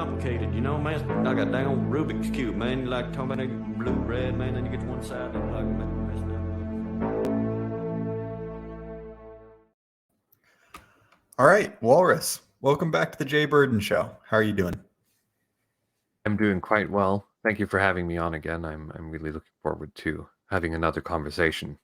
complicated, you know, man. Like a dang Rubik's Cube, man. You like talking about that blue, red, man, then you get to one side and like messed up. All right, Walrus, welcome back to the Jay Burden Show. How are you doing? I'm doing quite well. Thank you for having me on again. I'm really looking forward to having another conversation.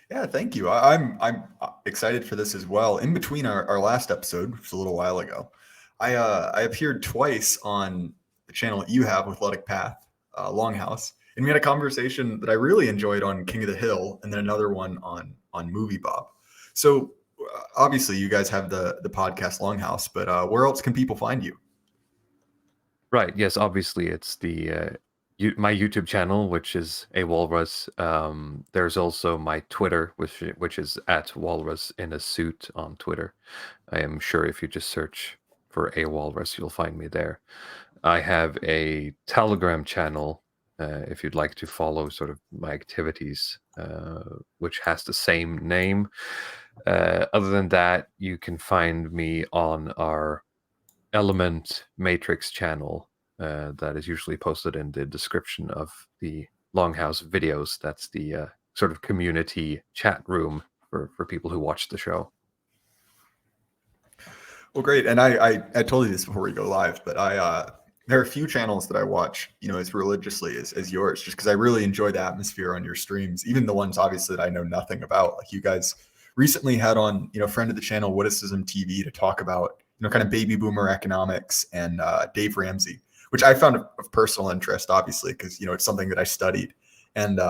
Yeah, thank you. I'm excited for this as well. In between our last episode, which was a little while ago, I appeared twice on the channel that you have with Athletic Path, Longhouse, and we had a conversation that I really enjoyed on King of the Hill, and then another one on Movie Bob. So obviously, you guys have the podcast Longhouse, but where else can people find you? Right. Yes. Obviously, it's my YouTube channel, which is a Walrus. There's also my Twitter, which is at Walrus in a suit on Twitter. I am sure if you just search for a Walrus, you'll find me there. I have a Telegram channel, if you'd like to follow sort of my activities, which has the same name. Other than that, you can find me on our Element Matrix channel that is usually posted in the description of the Longhouse videos. That's the sort of community chat room for people who watch the show. Well, great. And I told you this before we go live, but there are a few channels that I watch, you know, as religiously as yours, just because I really enjoy the atmosphere on your streams, even the ones obviously that I know nothing about. Like you guys recently had on, you know, friend of the channel, Witticism TV, to talk about, you know, kind of baby boomer economics, and Dave Ramsey, which I found of personal interest, obviously, because, you know, it's something that I studied. And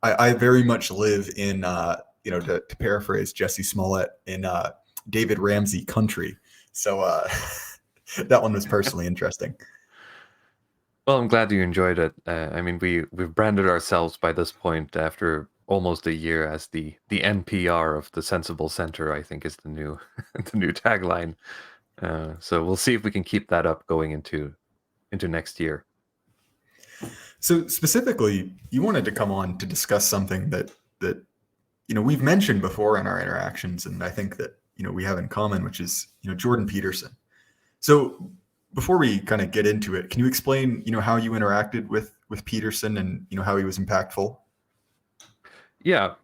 I very much live in, you know, to paraphrase Jesse Smollett, in David Ramsey country. So that one was personally interesting. Well, I'm glad you enjoyed it. I mean, we've branded ourselves by this point after almost a year as the NPR of the Sensible Center, I think is the new the new tagline. So we'll see if we can keep that up going into next year. So specifically, you wanted to come on to discuss something that you know we've mentioned before in our interactions, and I think that, you know, we have in common, which is, you know, Jordan Peterson. So before we kind of get into it, can you explain, you know, how you interacted with Peterson, and, you know, how he was impactful? Yeah.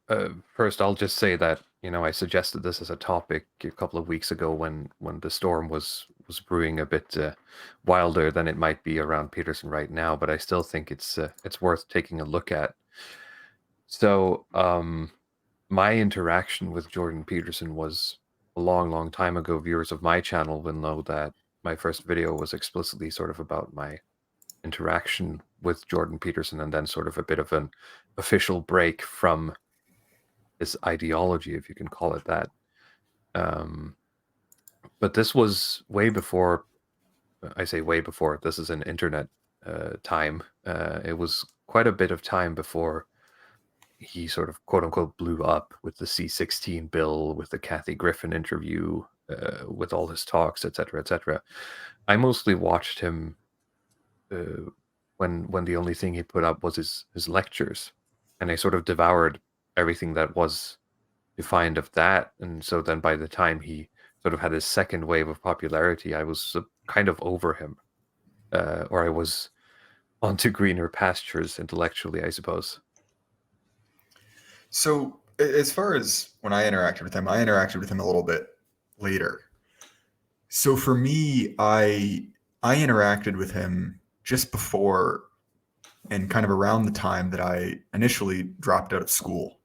First, I'll just say that, you know, I suggested this as a topic a couple of weeks ago when the storm was brewing a bit wilder than it might be around Peterson right now, but I still think it's worth taking a look at. So my interaction with Jordan Peterson was a long time ago. Viewers of my channel will know that my first video was explicitly sort of about my interaction with Jordan Peterson, and then sort of a bit of an official break from his ideology, if you can call it that. But this was way before, I say way before, this is an internet time. It was quite a bit of time before he sort of quote unquote blew up with the C-16 bill, with the Kathy Griffin interview, with all his talks, etc., etc. I mostly watched him when the only thing he put up was his lectures, and I sort of devoured everything that was defined of that. And so then by the time he sort of had his second wave of popularity, I was kind of over him, or I was onto greener pastures intellectually, I suppose. So as far as when I interacted with him a little bit later. So for me, I interacted with him just before and kind of around the time that I initially dropped out of school.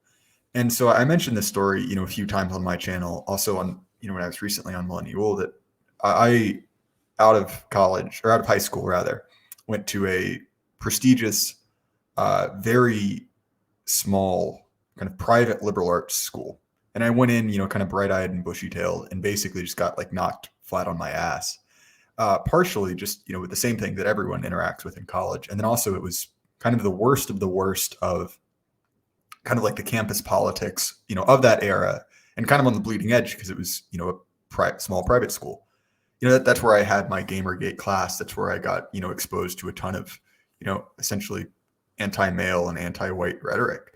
And so I mentioned this story, you know, a few times on my channel, also on, you know, when I was recently on Millennial, that I out of college, or out of high school rather, went to a prestigious, very small kind of private liberal arts school. And I went in, you know, kind of bright-eyed and bushy-tailed, and basically just got like knocked flat on my ass. Partially just, you know, with the same thing that everyone interacts with in college. And then also it was kind of the worst of kind of like the campus politics, you know, of that era, and kind of on the bleeding edge because it was, you know, a small private school. You know, that's where I had my Gamergate class. That's where I got, you know, exposed to a ton of, you know, essentially anti-male and anti-white rhetoric.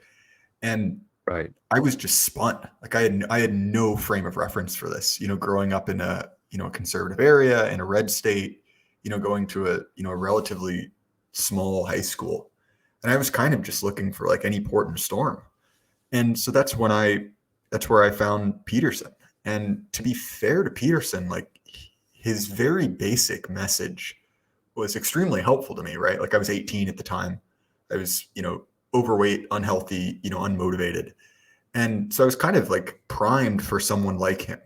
And Right. I was just spun. Like I had no frame of reference for this, you know, growing up in a, you know, a conservative area in a red state, going to a relatively small high school, and I was kind of just looking for like any port in a storm. And so that's where I found Peterson. And to be fair to Peterson, like his very basic message was extremely helpful to me, right? Like I was 18 at the time. I was, overweight, unhealthy, unmotivated. And so I was kind of like primed for someone like him.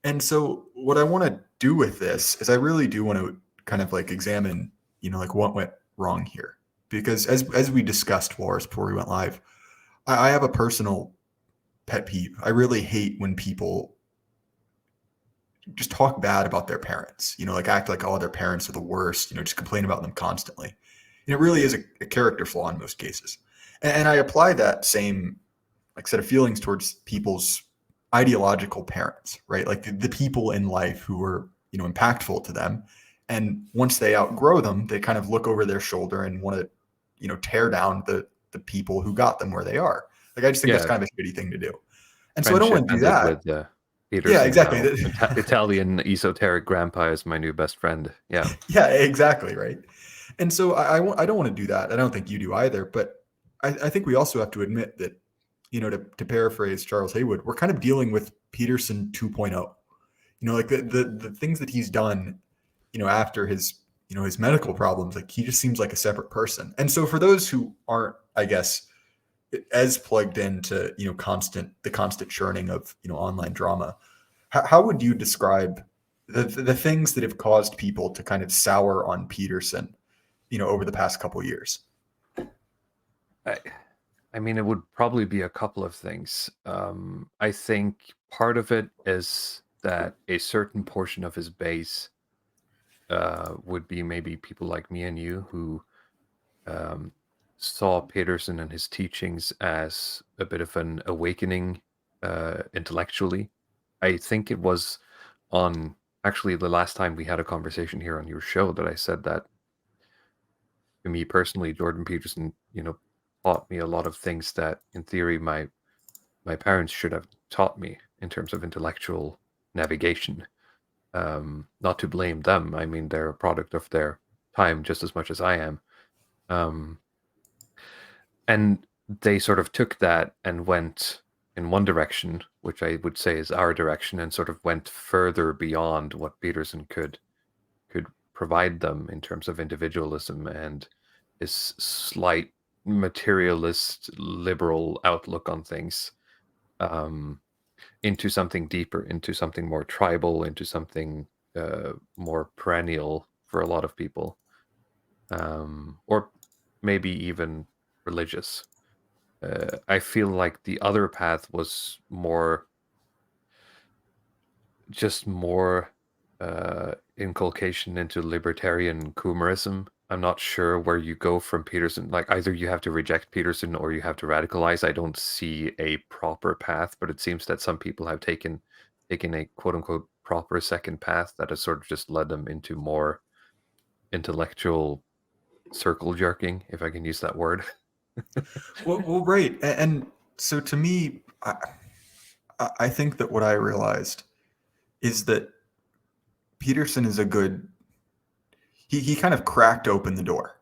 And so what I want to do with this is I really do want to kind of like examine, like what went wrong here. Because as we discussed, Walrus, before we went live, I have a personal pet peeve. I really hate when people just talk bad about their parents, like act like, oh, their parents are the worst, just complain about them constantly. And it really is a character flaw in most cases. And I apply that same like set of feelings towards people's ideological parents, right? Like the people in life who were, impactful to them. And once they outgrow them, they kind of look over their shoulder and want to, tear down the people who got them where they are. Like, I just think that's kind of a shitty thing to do. And so I don't want to do that. With, Peterson, yeah, exactly. Italian esoteric grandpa is my new best friend. Yeah. Yeah, exactly. Right. And so I don't want to do that. I don't think you do either. But I think we also have to admit that, to paraphrase Charles Haywood, we're kind of dealing with Peterson 2.0. Like the things that he's done, after his, his medical problems, like he just seems like a separate person. And so for those who aren't, I guess, as plugged into, the constant churning of, online drama, how would you describe the things that have caused people to kind of sour on Peterson, over the past couple of years? I mean, it would probably be a couple of things. I think part of it is that a certain portion of his base would be maybe people like me and you who saw Peterson and his teachings as a bit of an awakening intellectually. I think it was on actually the last time we had a conversation here on your show that I said that to me personally, Jordan Peterson, taught me a lot of things that in theory my parents should have taught me in terms of intellectual navigation. Not to blame them. I mean, they're a product of their time just as much as I am. And they sort of took that and went in one direction, which I would say is our direction, and sort of went further beyond what Peterson could provide them in terms of individualism and his slight materialist liberal outlook on things, into something deeper, into something more tribal, into something more perennial for a lot of people, or maybe even religious. I feel like the other path was more inculcation into libertarian Coomerism. I'm not sure where you go from Peterson. Like, either you have to reject Peterson or you have to radicalize. I don't see a proper path, but it seems that some people have taken a quote-unquote proper second path that has sort of just led them into more intellectual circle jerking, if I can use that word. well, right. And so to me, I think that what I realized is that Peterson is he kind of cracked open the door,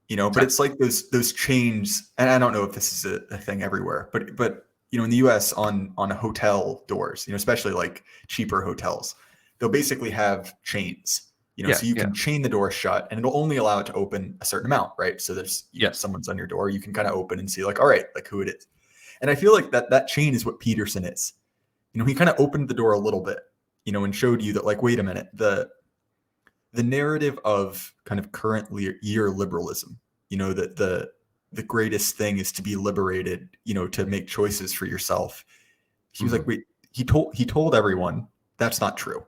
but it's like those chains, and I don't know if this is a thing everywhere, but in the US on hotel doors, especially like cheaper hotels, they'll basically have chains, so you can chain the door shut and it'll only allow it to open a certain amount, right? So there's someone's on your door, you can kind of open and see like, all right, like who it is. And I feel like that chain is what Peterson is. He kind of opened the door a little bit, and showed you that like, wait a minute, the narrative of kind of current year liberalism, that the greatest thing is to be liberated, to make choices for yourself. He was like, wait, he told everyone that's not true.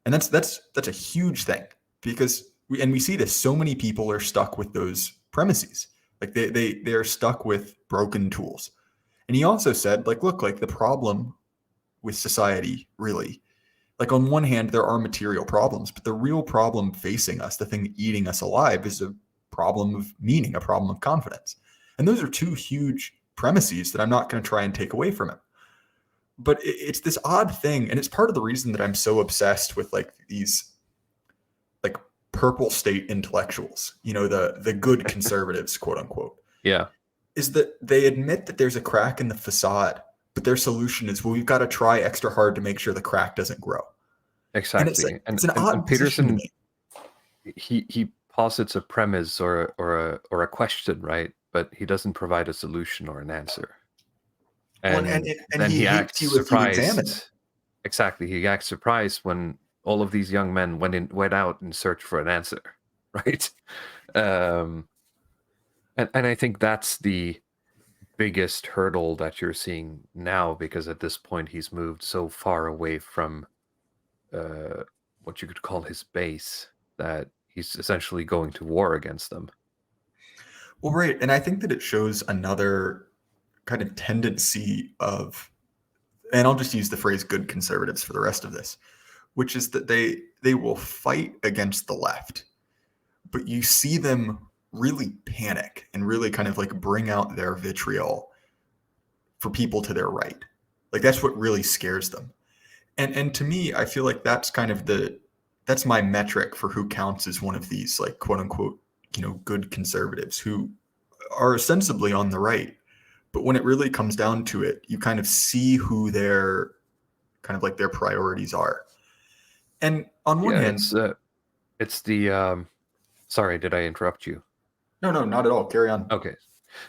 And that's a huge thing, because we see this, so many people are stuck with those premises. Like they are stuck with broken tools. And he also said, like, look, like the problem with society, really, like on one hand, there are material problems, but the real problem facing us, the thing eating us alive, is a problem of meaning, a problem of confidence. And those are two huge premises that I'm not going to try and take away from him. But it's this odd thing, and it's part of the reason that I'm so obsessed with like these like purple state intellectuals, the good conservatives, quote unquote, Yeah, is that they admit that there's a crack in the facade, but their solution is, well, we've got to try extra hard to make sure the crack doesn't grow. And it's exactly. it's an And odd position to Peterson, me. he posits a premise or a question, right? But he doesn't provide a solution or an answer. Well, And and then he he hates acts you if you examine it. surprised. Exactly, he acts surprised when all of these young men went out in search for an answer, right? Um, and I think that's the biggest hurdle that you're seeing now, because at this point he's moved so far away from what you could call his base that he's essentially going to war against them. Well, right. And I think that it shows another kind of tendency of, and I'll just use the phrase good conservatives for the rest of this, which is that they will fight against the left, but you see them really panic and really kind of like bring out their vitriol for people to their right. Like that's what really scares them. And to me, I feel like that's kind of that's my metric for who counts as one of these like quote unquote, good conservatives who are ostensibly on the right. But when it really comes down to it, you kind of see who their kind of like their priorities are. And on one Yeah, hand, it's the sorry, did I interrupt you? no, not at all. Carry on. Okay.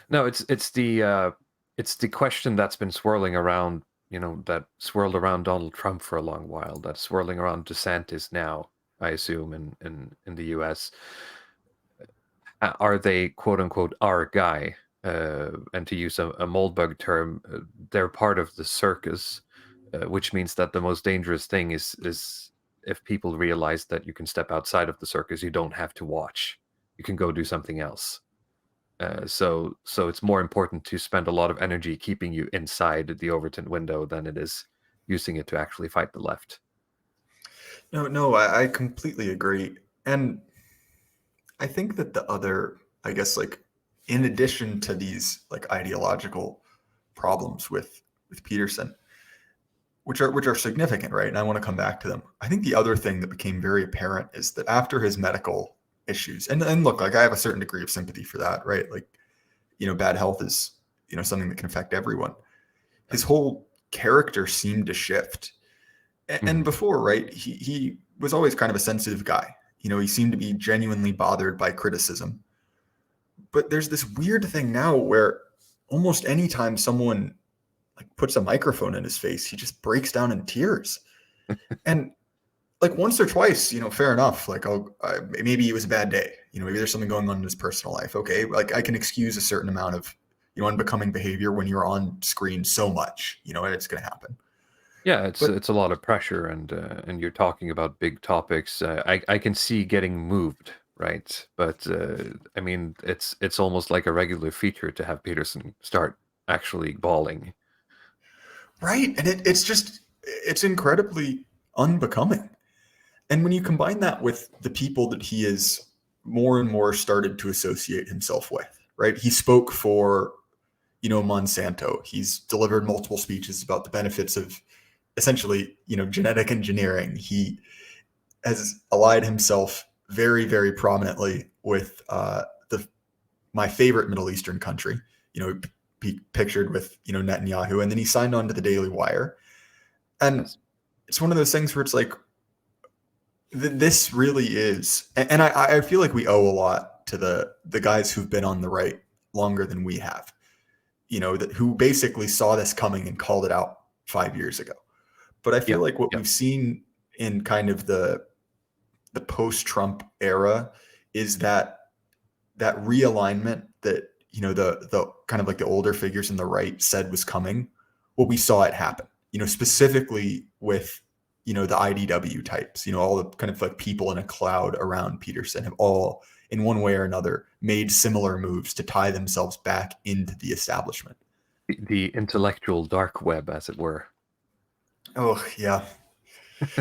No, it's the question that's been swirling around, that swirled around Donald Trump for a long while, that's swirling around DeSantis now, I assume, in the US. Are they, quote unquote, our guy? And to use a Moldbug term, they're part of the circus, which means that the most dangerous thing is if people realize that you can step outside of the circus, you don't have to watch. You can go do something else. So it's more important to spend a lot of energy keeping you inside the Overton window than it is using it to actually fight the left. No, I completely agree. And I think that the other, I guess, like in addition to these like ideological problems with Peterson, which are significant, right? And I want to come back to them. I think the other thing that became very apparent is that after his medical issues, and look, like I have a certain degree of sympathy for that, right? Like, bad health is, something that can affect everyone. His whole character seemed to shift. And before, right, he was always kind of a sensitive guy. He seemed to be genuinely bothered by criticism. But there's this weird thing now where almost anytime someone like puts a microphone in his face, he just breaks down in tears. And like once or twice, fair enough. Like, maybe it was a bad day. Maybe there's something going on in his personal life. Okay, like I can excuse a certain amount of, unbecoming behavior when you're on screen so much. And it's going to happen. Yeah, it's a lot of pressure, and you're talking about big topics. I can see getting moved, right? But I mean, it's almost like a regular feature to have Peterson start actually bawling. Right, and it's incredibly unbecoming. And when you combine that with the people that he is more and more started to associate himself with, right? He spoke for, Monsanto. He's delivered multiple speeches about the benefits of essentially, genetic engineering. He has allied himself very, very prominently with my favorite Middle Eastern country, pictured with, Netanyahu. And then he signed on to the Daily Wire. And Yes. it's one of those things where it's like, this really is, and I feel like we owe a lot to the guys who've been on the right longer than we have, who basically saw this coming and called it out 5 years ago. But I feel like what we've seen in kind of the post-Trump era is that realignment that, the kind of like the older figures in the right said was coming. Well, we saw it happen, specifically with, the IDW types, all the kind of like people in a cloud around Peterson have all in one way or another made similar moves to tie themselves back into the establishment. The intellectual dark web, as it were. Oh yeah.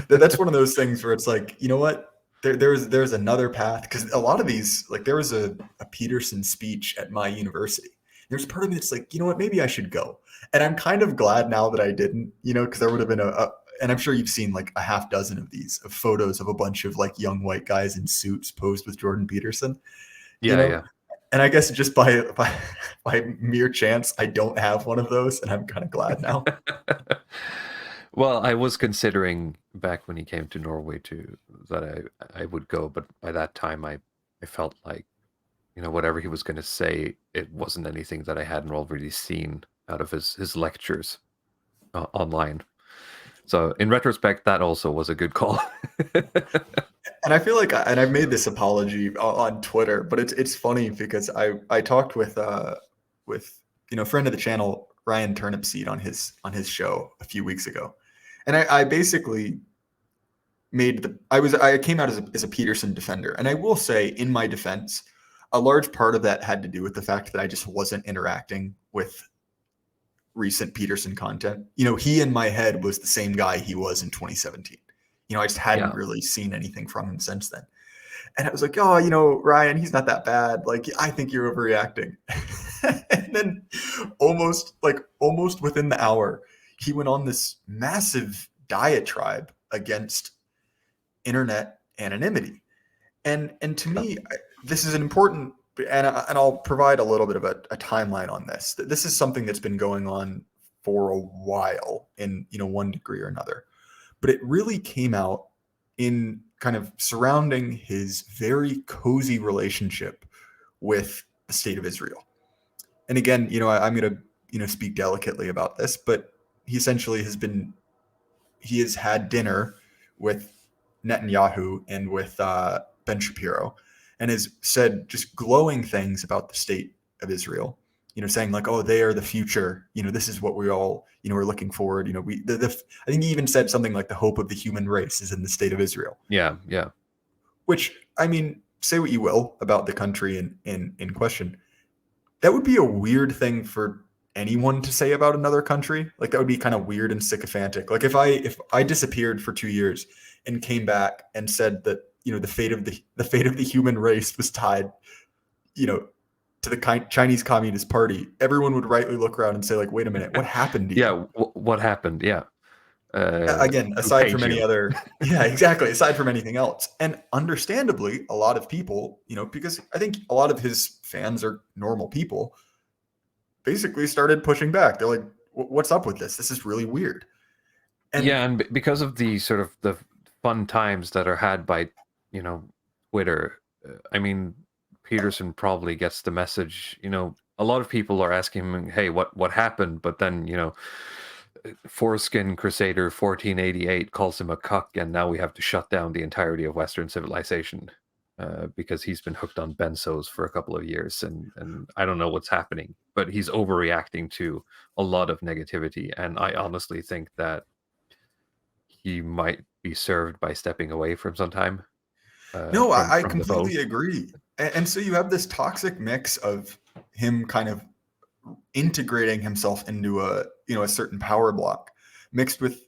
That's one of those things where it's like, you know what? There's another path, because a lot of these, like there was a Peterson speech at my university. There's part of me that's like, you know what, maybe I should go. And I'm kind of glad now that I didn't, because there would have been and I'm sure you've seen like a half dozen of these of photos of a bunch of like young white guys in suits posed with Jordan Peterson, you Yeah, know? yeah. And I guess just by mere chance, I don't have one of those, and I'm kind of glad now. Well, I was considering back when he came to Norway that I would go, but by that time I felt like, whatever he was going to say, it wasn't anything that I hadn't already seen out of his lectures online. So in retrospect, that also was a good call. And I feel like, and I've made this apology on Twitter, but it's funny because I talked with a friend of the channel, Ryan Turnipseed, on his show a few weeks ago, and I basically I came out as a Peterson defender, and I will say in my defense, a large part of that had to do with the fact that I just wasn't interacting with recent Peterson content. He in my head was the same guy he was in 2017. I just hadn't really seen anything from him since then. And I was like, oh, Ryan, he's not that bad. Like, I think you're overreacting. And then almost within the hour, he went on this massive diatribe against internet anonymity. And to me, this is an important, and I'll provide a little bit of a timeline on this. This is something that's been going on for a while in one degree or another, but it really came out in kind of surrounding his very cozy relationship with the state of Israel. And again, I'm going to speak delicately about this, but he essentially he has had dinner with Netanyahu and with Ben Shapiro, and has said just glowing things about the state of Israel. Saying like, oh, they are the future. This is what we all, are looking forward. I think he even said something like the hope of the human race is in the state of Israel. Yeah, yeah. Which, I mean, say what you will about the country in question, that would be a weird thing for anyone to say about another country. Like, that would be kind of weird and sycophantic. Like if I disappeared for 2 years and came back and said that the fate of the human race was tied to the Chinese Communist Party, everyone would rightly look around and say like, wait a minute, what happened to you? Yeah, what happened? Yeah. Again, aside from any other, yeah, exactly. Aside from anything else. And understandably, a lot of people, because I think a lot of his fans are normal people, basically started pushing back. They're like, what's up with this? This is really weird. And because of the sort of the fun times that are had by, Twitter, I mean, Peterson probably gets the message. A lot of people are asking him, hey, what happened? But then, Foreskin Crusader 1488 calls him a cuck, and now we have to shut down the entirety of Western civilization because he's been hooked on benzos for a couple of years, and I don't know what's happening, but he's overreacting to a lot of negativity, and I honestly think that he might be served by stepping away from some time. No, I completely agree. And so you have this toxic mix of him kind of integrating himself into a certain power block, mixed with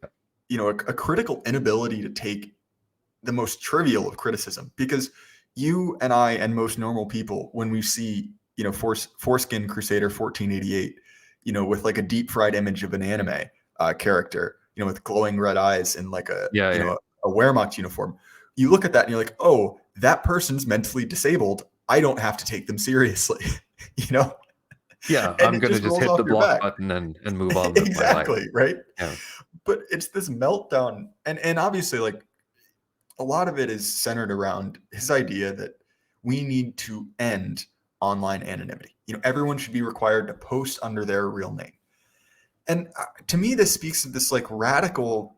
a critical inability to take the most trivial of criticism. Because you and I and most normal people, when we see Foreskin Crusader 1488, with like a deep fried image of an anime character, with glowing red eyes and like a Wehrmacht uniform, you look at that and you're like, oh, that person's mentally disabled. I don't have to take them seriously. Yeah, and I'm going to just hit the block button and move on with exactly, my life. Right? Yeah. But it's this meltdown. And obviously, like, a lot of it is centered around his idea that we need to end online anonymity. Everyone should be required to post under their real name. And to me, this speaks of this like radical,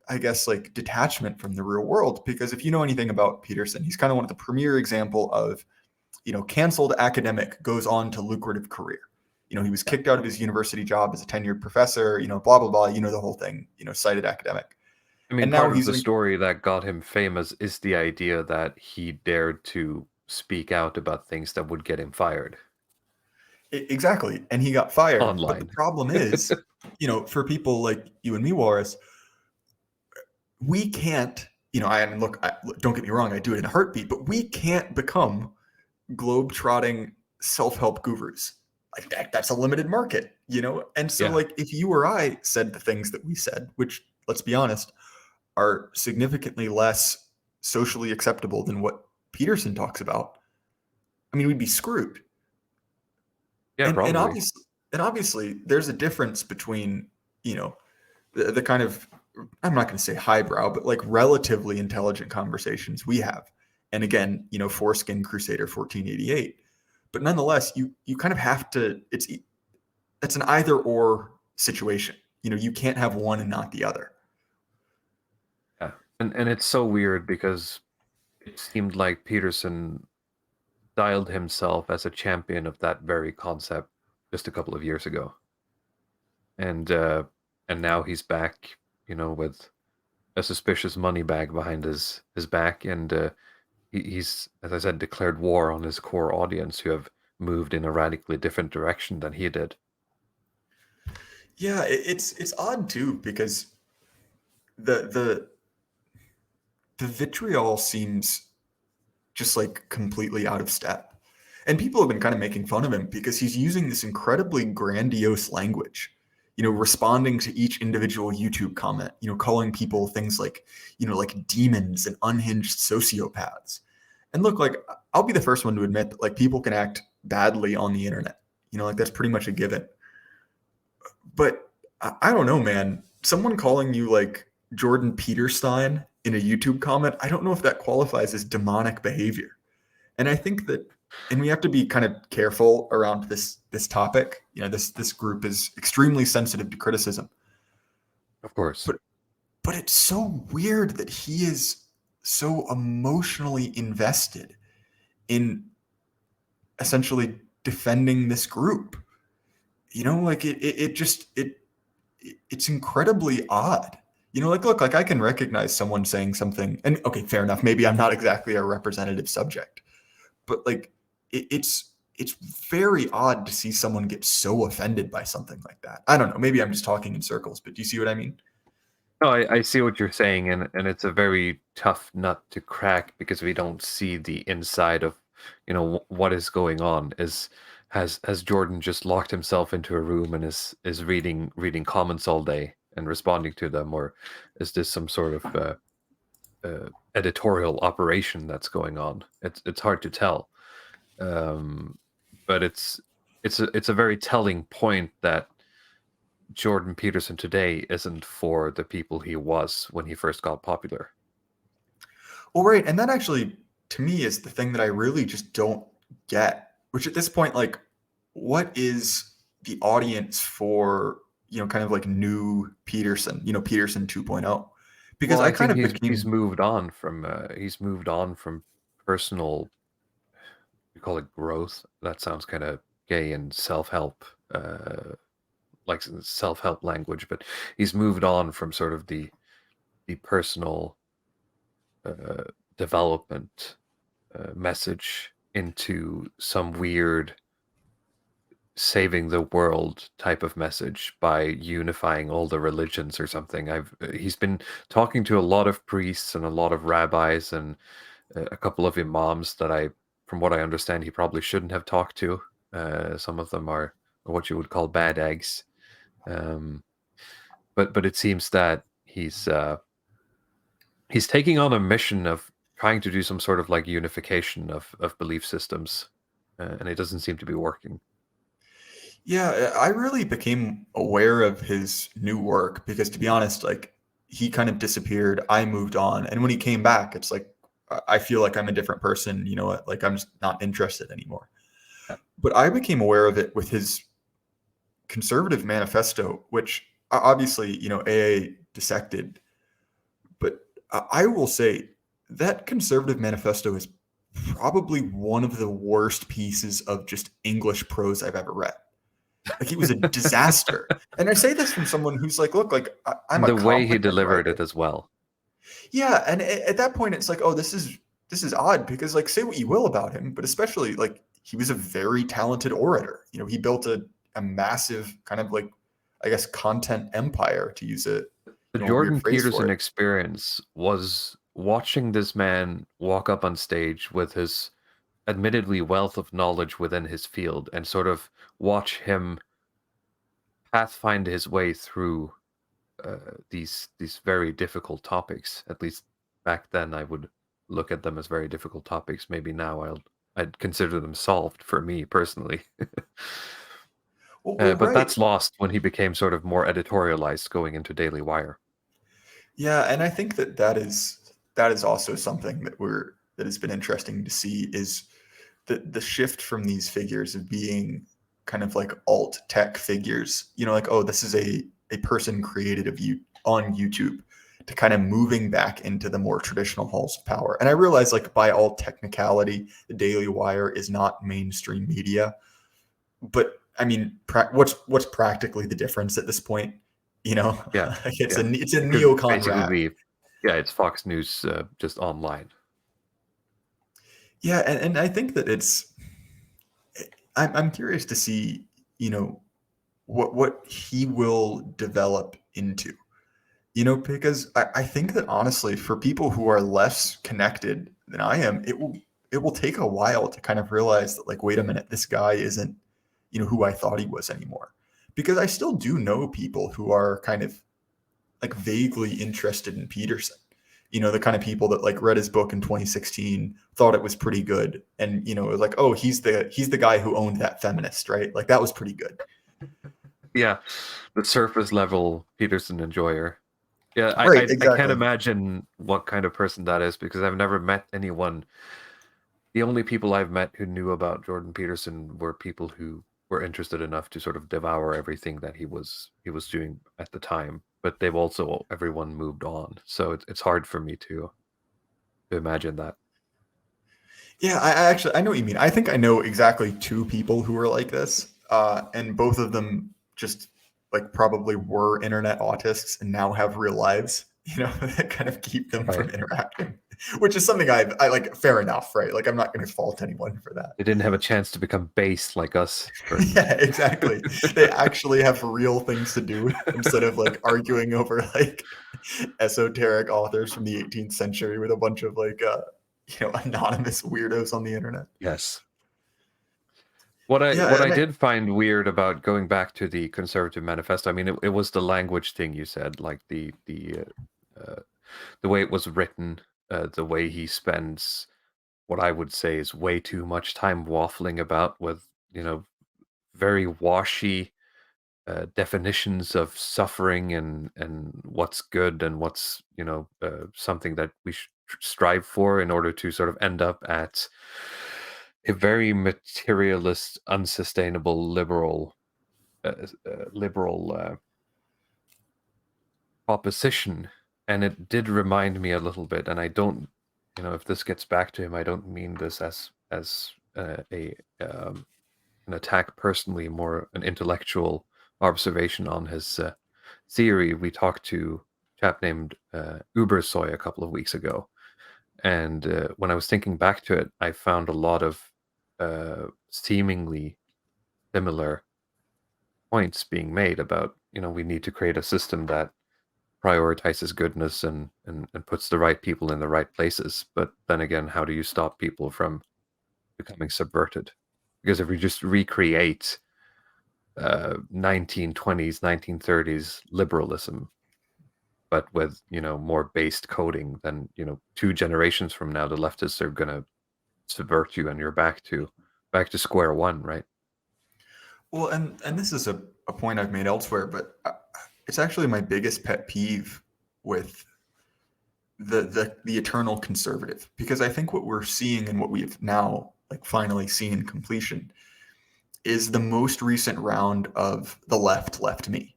I guess, like detachment from the real world. Because if you know anything about Peterson, he's kind of one of the premier example of, canceled academic goes on to lucrative career. He was kicked out of his university job as a tenured professor, blah, blah, blah, the whole thing, cited academic. I mean, and part now of the story that got him famous is the idea that he dared to speak out about things that would get him fired. Exactly. And he got fired. Online. But the problem is, for people like you and me, Walrus, we can't, don't get me wrong, I do it in a heartbeat, but we can't become globe-trotting self-help gurus. Like that's a limited market, And so like if you or I said the things that we said, which let's be honest, are significantly less socially acceptable than what Peterson talks about, I mean, we'd be screwed. Yeah, And probably. obviously, there's a difference between, you know, the kind of, I'm not going to say highbrow, but like relatively intelligent conversations we have. And again, you know, foreskin Crusader 1488. But nonetheless, you kind of have to. That's an either or situation. You know, you can't have one and not the other. Yeah, and it's so weird because it seemed like Peterson styled himself as a champion of that very concept just a couple of years ago, and now he's back, with a suspicious money bag behind his back, and he's, as I said, declared war on his core audience who have moved in a radically different direction than he did. Yeah, it's odd too because the the the vitriol seems just like completely out of step. And people have been kind of making fun of him because he's using this incredibly grandiose language, you know, responding to each individual YouTube comment, you know, calling people things like, you know, like demons and unhinged sociopaths. And look, like, I'll be the first one to admit that like people can act badly on the internet. You know, like that's pretty much a given. But I don't know, man. Someone calling you like Jordan Peterstein in a YouTube comment, I don't know if that qualifies as demonic behavior. And I think that, and we have to be kind of careful around this topic. You know, this group is extremely sensitive to criticism. Of course. But it's so weird that he is so emotionally invested in essentially defending this group. You know, like it's incredibly odd. You know, like, look, like I can recognize someone saying something, and okay, fair enough. Maybe I'm not exactly a representative subject, but like it's very odd to see someone get so offended by something like that. I don't know. Maybe I'm just talking in circles, but do you see what I mean? No, I see what you're saying, and it's a very tough nut to crack because we don't see the inside of, what is going on. Has Jordan just locked himself into a room and is reading comments all day and responding to them, or is this some sort of editorial operation that's going on? It's hard to tell, but it's a very telling point that Jordan Peterson today isn't for the people he was when he first got popular. Well, right, and that actually to me is the thing that I really just don't get. Which at this point, like, what is the audience for? You know, kind of like new Peterson. You know, Peterson 2.0. Because Well, I I kind think of he's became. moved on from personal, we call it growth. That sounds kind of gay and self-help, like self-help language, but he's moved on from sort of the personal uh, development message into some weird saving the world type of message by unifying all the religions or something. He's been talking to a lot of priests and a lot of rabbis and a couple of imams that from what I understand, he probably shouldn't have talked to. Some of them are what you would call bad eggs. Um, but it seems that he's taking on a mission of trying to do some sort of like unification of belief systems, and it doesn't seem to be working. Yeah, I really became aware of his new work because, to be honest, like he kind of disappeared. I moved on, and when he came back, it's like I feel like I'm a different person. You know what? Like I'm just not interested anymore. Yeah. But I became aware of it with his conservative manifesto, which obviously, you know, AA dissected. But I will say that conservative manifesto is probably one of the worst pieces of just English prose I've ever read. Like it was a disaster. And I say this from someone who's like, look, like I'm And a the way he competent delivered writer. it as well. Yeah, and at that point, it's like, oh, this is odd because like say what you will about him, but especially like he was a very talented orator. You know, he built a massive kind of like I guess content empire to use a The a weird Jordan phrase for Peterson it. experience was watching this man walk up on stage with his admittedly wealth of knowledge within his field and sort of watch him pathfind his way through these very difficult topics. At least back then, I would look at them as very difficult topics. Maybe now I'd consider them solved for me personally. Well, But right. that's lost when he became sort of more editorialized going into Daily Wire. Yeah, and I think that is also something that has been interesting to see is the shift from these figures of being kind of like alt tech figures, like, oh, this is a person created of you on YouTube, to kind of moving back into the more traditional halls of power. And I realize, like, by all technicality, the Daily Wire is not mainstream media, but I mean, what's practically the difference at this point? Yeah, Like, it's yeah. a Because neocon basically rap. it's Fox News just online. Yeah, and I think that I'm curious to see, what he will develop into, because I think that honestly, for people who are less connected than I am, it will take a while to kind of realize that, like, wait a minute, this guy isn't, who I thought he was anymore. Because I still do know people who are kind of like vaguely interested in Peterson. The kind of people that, like, read his book in 2016, thought it was pretty good, and it was like, oh, he's the guy who owned that feminist, right? Like, that was pretty good. Yeah, the surface level Peterson enjoyer. Yeah, Right, I can't exactly. imagine what kind of person that is, because I've never met anyone. The only people I've met who knew about Jordan Peterson were people who were interested enough to sort of devour everything that he was doing at the time. But they've also everyone moved on, so it's hard for me to imagine that. Yeah, I know what you mean. I think I know exactly two people who are like this, and both of them just, like, probably were internet autists and now have real lives, that kind of keep them from Right. interacting, which is something I like. Fair enough, right? Like, I'm not going to fault anyone for that. They didn't have a chance to become base like us. Yeah, exactly. They actually have real things to do instead of, like, arguing over, like, esoteric authors from the 18th century with a bunch of, like, anonymous weirdos on the internet. Yes. What Yeah, I and did find weird about going back to the Conservative Manifesto, I mean, it was the language thing you said, like the way it was written, the way he spends what I would say is way too much time waffling about with, very washy definitions of suffering and what's good and what's, something that we should strive for in order to sort of end up at a very materialist, unsustainable, liberal proposition. And it did remind me a little bit, and I don't, if this gets back to him, I don't mean this as an attack personally, more an intellectual observation on his theory. We talked to a chap named Ubersoy a couple of weeks ago, and when I was thinking back to it, I found a lot of seemingly similar points being made about, we need to create a system that prioritizes goodness and puts the right people in the right places. But then again, how do you stop people from becoming subverted? Because if we just recreate 1920s, 1930s liberalism, but with, more based coding, then, 2 generations from now, the leftists are going to subvert you and you're back to square one, right? well, and this is a point I've made elsewhere, but it's actually my biggest pet peeve with the eternal conservative, because I think what we're seeing and what we've now, like, finally seen in completion is the most recent round of the left me.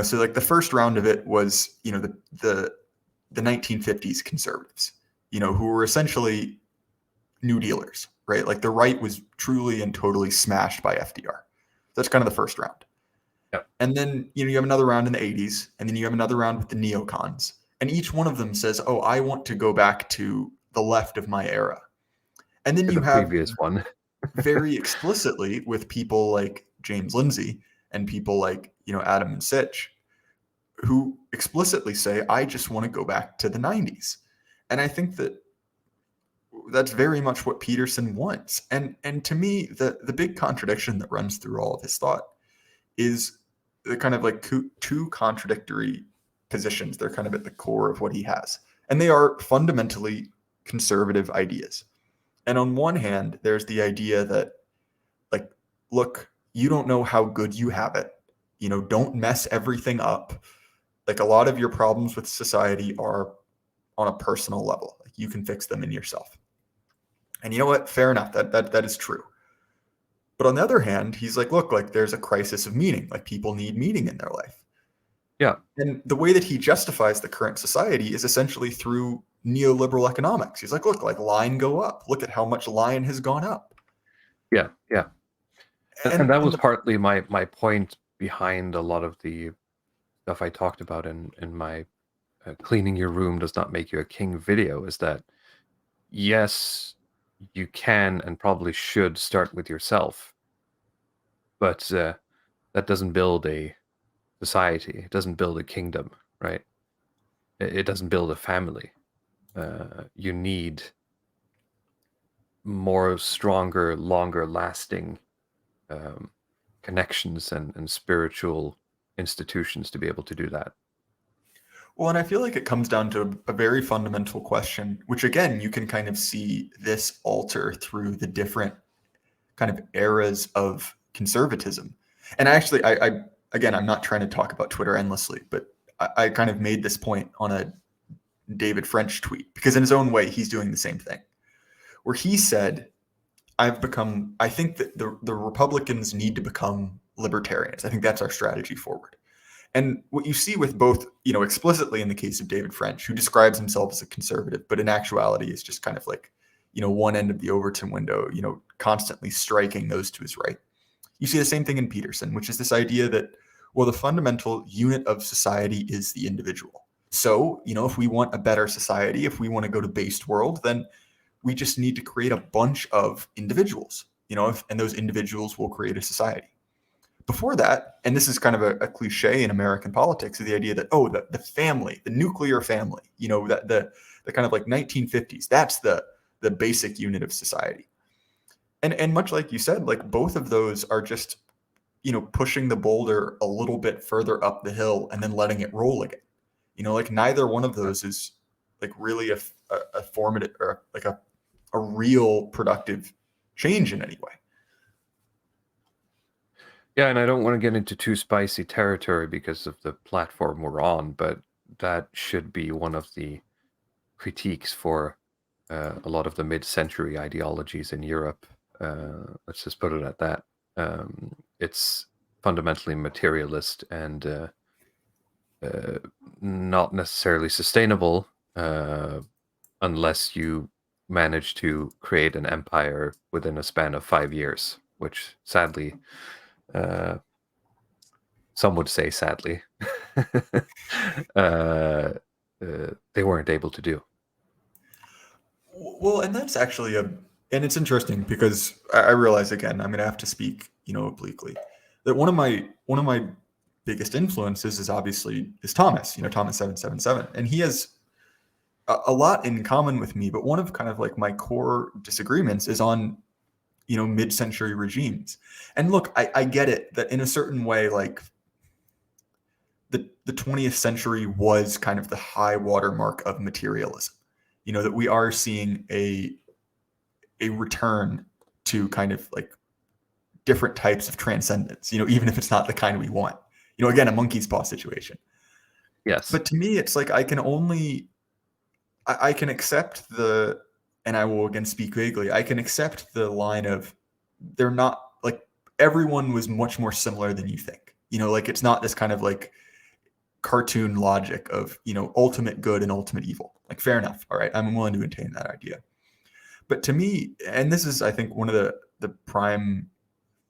So, like, the first round of it was, the 1950s conservatives, who were essentially New Dealers, right? Like, the right was truly and totally smashed by FDR. That's kind of the first round. Yep. And then, you have another round in the 80s, and then you have another round with the neocons. And each one of them says, oh, I want to go back to the left of my era. And then The you have previous one. very explicitly with people like James Lindsay and people like, Adam and Sitch, who explicitly say, I just want to go back to the 90s. And I think that that's very much what Peterson wants. And to me, the big contradiction that runs through all of his thought is the kind of, like, two contradictory positions. They're kind of at the core of what he has. And they are fundamentally conservative ideas. And on one hand, there's the idea that, like, look, you don't know how good you have it. Don't mess everything up. Like, a lot of your problems with society are on a personal level. Like, you can fix them in yourself. And you know what? Fair enough. That is true. But on the other hand, he's like, look, like, there's a crisis of meaning. Like, people need meaning in their life. Yeah. And the way that he justifies the current society is essentially through neoliberal economics. He's like, look, like, line go up. Look at how much line has gone up. Yeah. And that was partly my point behind a lot of the stuff I talked about in my cleaning your room does not make you a king video, is that yes, you can and probably should start with yourself, but that doesn't build a society. It doesn't build a kingdom, right? It doesn't build a family. You need more stronger, longer lasting connections and spiritual institutions to be able to do that. Well, and I feel like it comes down to a very fundamental question, which again, you can kind of see this alter through the different kind of eras of conservatism. And actually, again, I'm not trying to talk about Twitter endlessly, but I kind of made this point on a David French tweet, because in his own way, he's doing the same thing, where he said, I think that the Republicans need to become libertarians. I think that's our strategy forward. And what you see with both, explicitly in the case of David French, who describes himself as a conservative, but in actuality is just kind of like, one end of the Overton window, constantly striking those to his right. You see the same thing in Peterson, which is this idea that, well, the fundamental unit of society is the individual. So, if we want a better society, if we want to go to based world, then we just need to create a bunch of individuals, and those individuals will create a society. Before that, and this is kind of a cliche in American politics, is the idea that, the family, the nuclear family, that the kind of like 1950s, that's the basic unit of society. And much like you said, like, both of those are just, pushing the boulder a little bit further up the hill and then letting it roll again. Like, neither one of those is like really a formative or like a real productive change in any way. Yeah, and I don't want to get into too spicy territory because of the platform we're on, but that should be one of the critiques for a lot of the mid-century ideologies in Europe. Let's just put it at that. It's fundamentally materialist and not necessarily sustainable unless you manage to create an empire within a span of 5 years, which sadly... some would say sadly, they weren't able to do. Well, and that's actually and it's interesting because I realize, again, I'm going to have to speak, obliquely, that one of my biggest influences is obviously Thomas, Thomas 777, and he has a lot in common with me, but one of kind of like my core disagreements is on mid-century regimes. And look, I get it that in a certain way, like, the 20th century was kind of the high watermark of materialism, that we are seeing a return to kind of like different types of transcendence, even if it's not the kind we want, again, a monkey's paw situation. Yes. But to me, it's like, I can accept and I will again speak vaguely, I can accept the line of, they're not like, everyone was much more similar than you think. Like, it's not this kind of like cartoon logic of, ultimate good and ultimate evil. Like, fair enough. All right. I'm willing to maintain that idea. But to me, and this is, I think, one of the prime,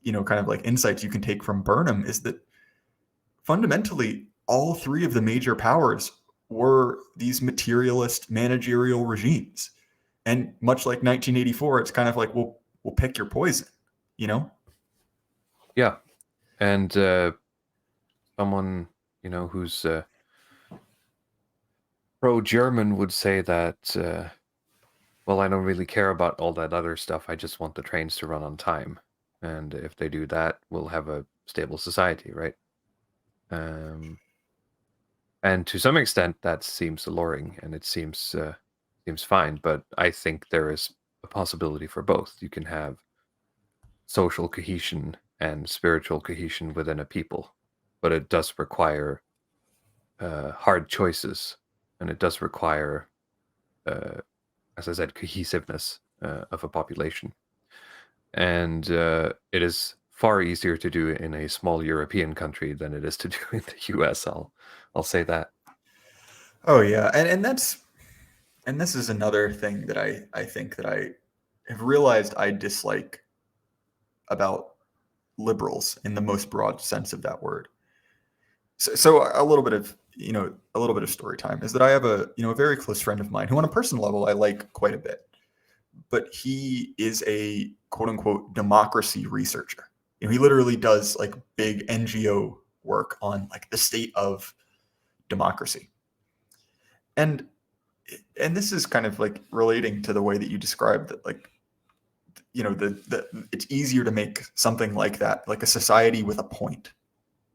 kind of like insights you can take from Burnham, is that fundamentally all three of the major powers were these materialist managerial regimes. And much like 1984, it's kind of like, we'll pick your poison, Yeah. And someone, who's pro-German would say that, well, I don't really care about all that other stuff. I just want the trains to run on time. And if they do that, we'll have a stable society, right? And And to some extent, that seems alluring, and it seems fine. But I think there is a possibility for both. You can have social cohesion and spiritual cohesion within a people, but it does require hard choices, and it does require, as I said, cohesiveness of a population. And it is far easier to do in a small European country than it is to do in the US. I'll say that. Oh yeah, and this is another thing that I think that I have realized I dislike about liberals in the most broad sense of that word. So a little bit of story time is that I have a very close friend of mine who on a personal level I like quite a bit, but he is a quote unquote democracy researcher. He literally does like big NGO work on like the state of democracy. And this is kind of like relating to the way that you described that, like, it's easier to make something like that, like a society with a point.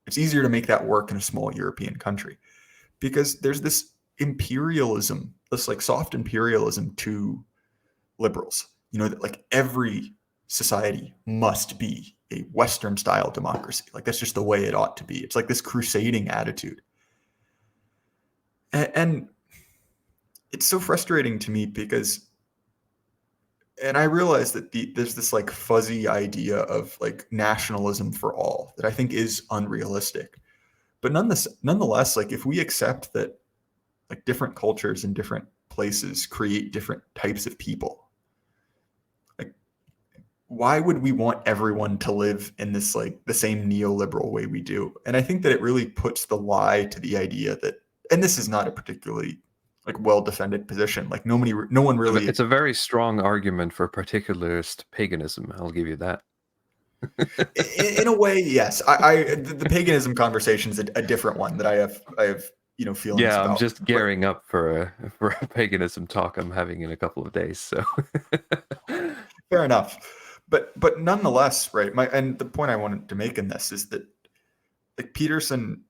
It's easier to make that work in a small European country because there's this imperialism, this like soft imperialism to liberals, that like every society must be a Western style democracy. Like that's just the way it ought to be. It's like this crusading attitude. And it's so frustrating to me because, and I realize that there's this like fuzzy idea of like nationalism for all that I think is unrealistic. But nonetheless, like if we accept that like different cultures and different places create different types of people, like why would we want everyone to live in this like the same neoliberal way we do? And I think that it really puts the lie to the idea that, and this is not a particularly like well-defended position. Like no one really. It's a very strong argument for particularist paganism. I'll give you that. In a way, yes. The paganism conversation is a different one that I have feelings Yeah, about. I'm just gearing up for a paganism talk I'm having in a couple of days. So fair enough, but nonetheless, right? And the point I wanted to make in this is that like Peterson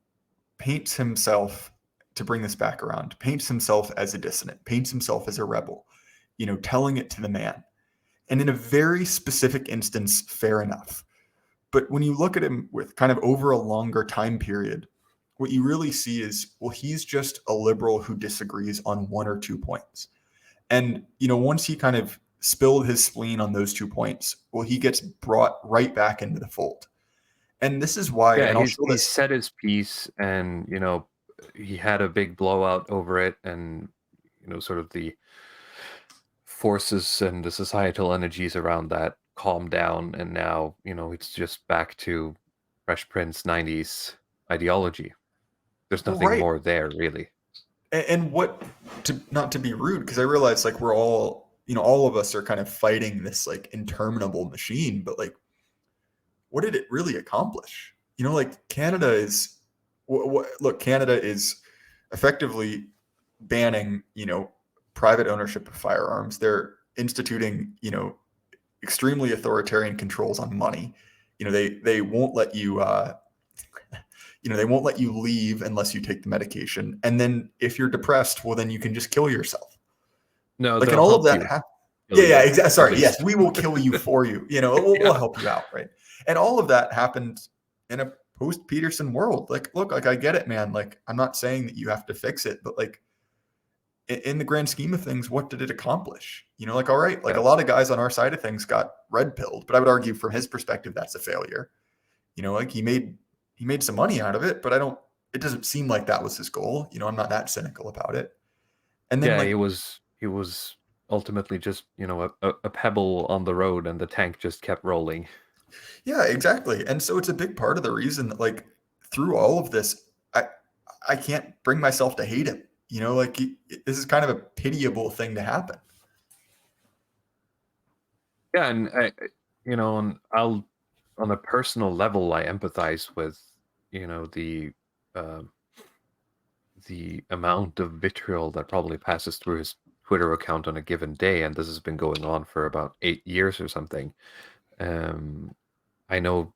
paints himself, to bring this back around, paints himself as a dissident, paints himself as a rebel, telling it to the man. And in a very specific instance, fair enough. But when you look at him with kind of over a longer time period, what you really see is, well, he's just a liberal who disagrees on one or 2 points. And, once he kind of spilled his spleen on those 2 points, well, he gets brought right back into the fold. And this is why, yeah, and he said his piece, and he had a big blowout over it, and sort of the forces and the societal energies around that calmed down, and now it's just back to Fresh Prince 90s ideology. There's nothing more there, really. And what, not to be rude, because I realize like we're all, all of us are kind of fighting this like interminable machine, but like, what did it really accomplish? Like Canada is, look, Canada is effectively banning, private ownership of firearms. They're instituting, extremely authoritarian controls on money. They won't let you, they won't let you leave unless you take the medication. And then if you're depressed, well, then you can just kill yourself. No, like, and all of that. Yeah, exactly. Sorry. Yes, we will kill you for you. We'll help you out, right? And all of that happened in a post-Peterson world. Like, look, like I get it, man. Like, I'm not saying that you have to fix it, but like, in the grand scheme of things, what did it accomplish? Like, all right, like a lot of guys on our side of things got red pilled, but I would argue from his perspective, that's a failure. Like he made some money out of it, but it doesn't seem like that was his goal. I'm not that cynical about it. And then he was ultimately just, a pebble on the road, and the tank just kept rolling. Yeah, exactly. And so it's a big part of the reason that like through all of this, I can't bring myself to hate him. Like this is kind of a pitiable thing to happen. Yeah, and on a personal level, I empathize with the amount of vitriol that probably passes through his Twitter account on a given day, and this has been going on for about 8 years or something. I know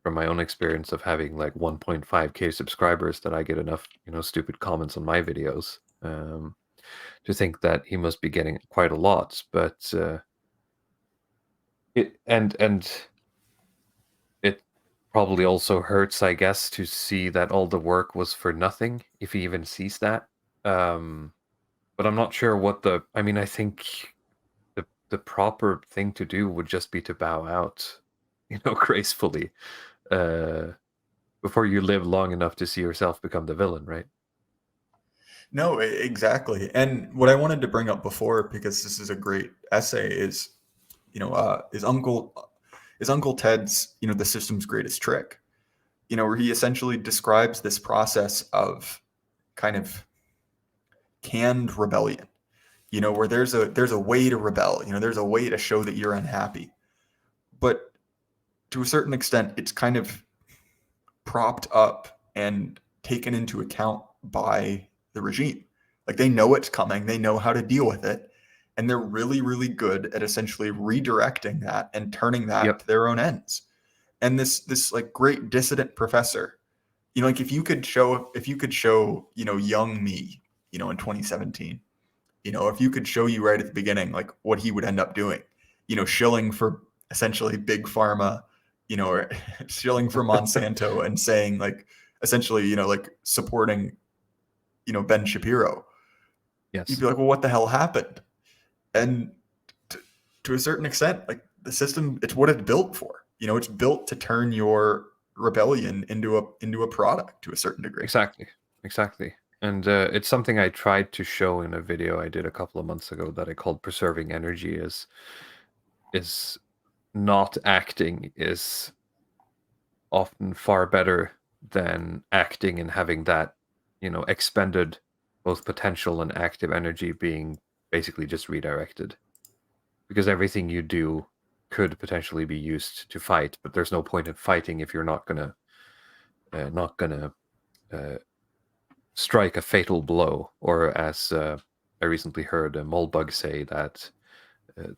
from my own experience of having like 1.5K subscribers that I get enough, stupid comments on my videos, to think that he must be getting quite a lot. But it probably also hurts, I guess, to see that all the work was for nothing, if he even sees that. But I'm not sure what I think the proper thing to do would just be to bow out, gracefully, before you live long enough to see yourself become the villain, right? No, exactly. And what I wanted to bring up before, because this is a great essay, is is Uncle Ted's the system's greatest trick. Where he essentially describes this process of kind of canned rebellion. Where there's a way to rebel. There's a way to show that you're unhappy, but to a certain extent, it's kind of propped up and taken into account by the regime. Like, they know it's coming, they know how to deal with it, and they're really, really good at essentially redirecting that and turning that to their own ends. And this like great dissident professor, like if you could show young me, in 2017, if you could show you right at the beginning like what he would end up doing, shilling for essentially big pharma, or shilling for Monsanto and saying like essentially, like supporting, Ben Shapiro. Yes. You'd be like, well, what the hell happened? And to a certain extent, like the system, it's what it's built for. It's built to turn your rebellion into a product to a certain degree. Exactly. And it's something I tried to show in a video I did a couple of months ago that I called "Preserving Energy." Is not acting is often far better than acting and having that, expended both potential and active energy being basically just redirected, because everything you do could potentially be used to fight, but there's no point in fighting if you're not gonna strike a fatal blow, or as I recently heard a Moldbug say that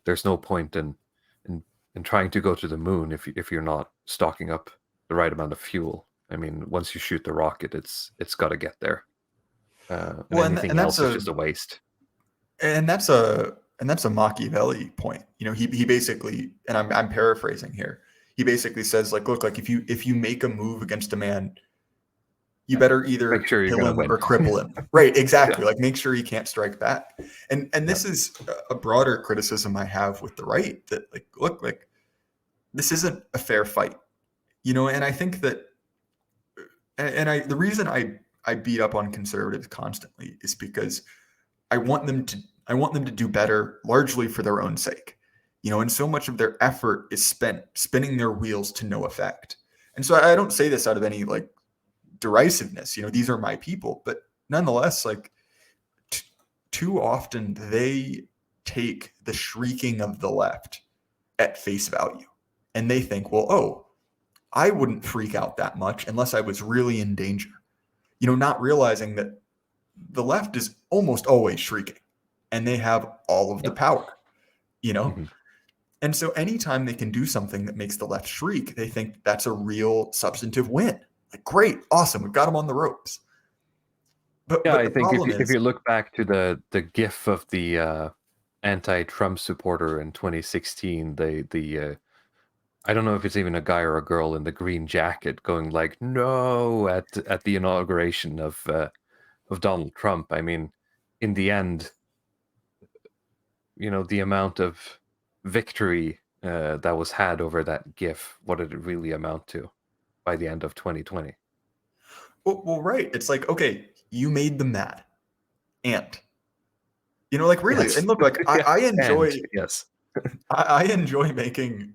there's no point in trying to go to the moon if you're not stocking up the right amount of fuel. I mean, once you shoot the rocket, it's got to get there. And anything else is just a waste. And that's a Machiavelli point. He basically, and I'm paraphrasing here, he basically says like, look, like if you make a move against a man, you better either kill him or cripple him. Right, exactly. Like, make sure he can't strike back. And this is a broader criticism I have with the right, that like, look, like this isn't a fair fight. And I think that, the reason I beat up on conservatives constantly is because I want them to do better, largely for their own sake. And so much of their effort is spent spinning their wheels to no effect. And so I don't say this out of any like derisiveness. These are my people, but nonetheless, like too often they take the shrieking of the left at face value, and they think, well, oh, I wouldn't freak out that much unless I was really in danger. Not realizing that the left is almost always shrieking, and they have all of the power. Mm-hmm. And so anytime they can do something that makes the left shriek, they think that's a real substantive win. Like, great, awesome, we've got them on the ropes. But I think if you look back to the GIF of the anti-Trump supporter in 2016, the I don't know if it's even a guy or a girl in the green jacket going like "no" at the inauguration of Donald Trump. I mean, in the end, the amount of victory that was had over that GIF, what did it really amount to by the end of 2020? Well, right. It's like, okay, you made them mad, and like really, Yes. and look, like I enjoy, yes, I enjoy making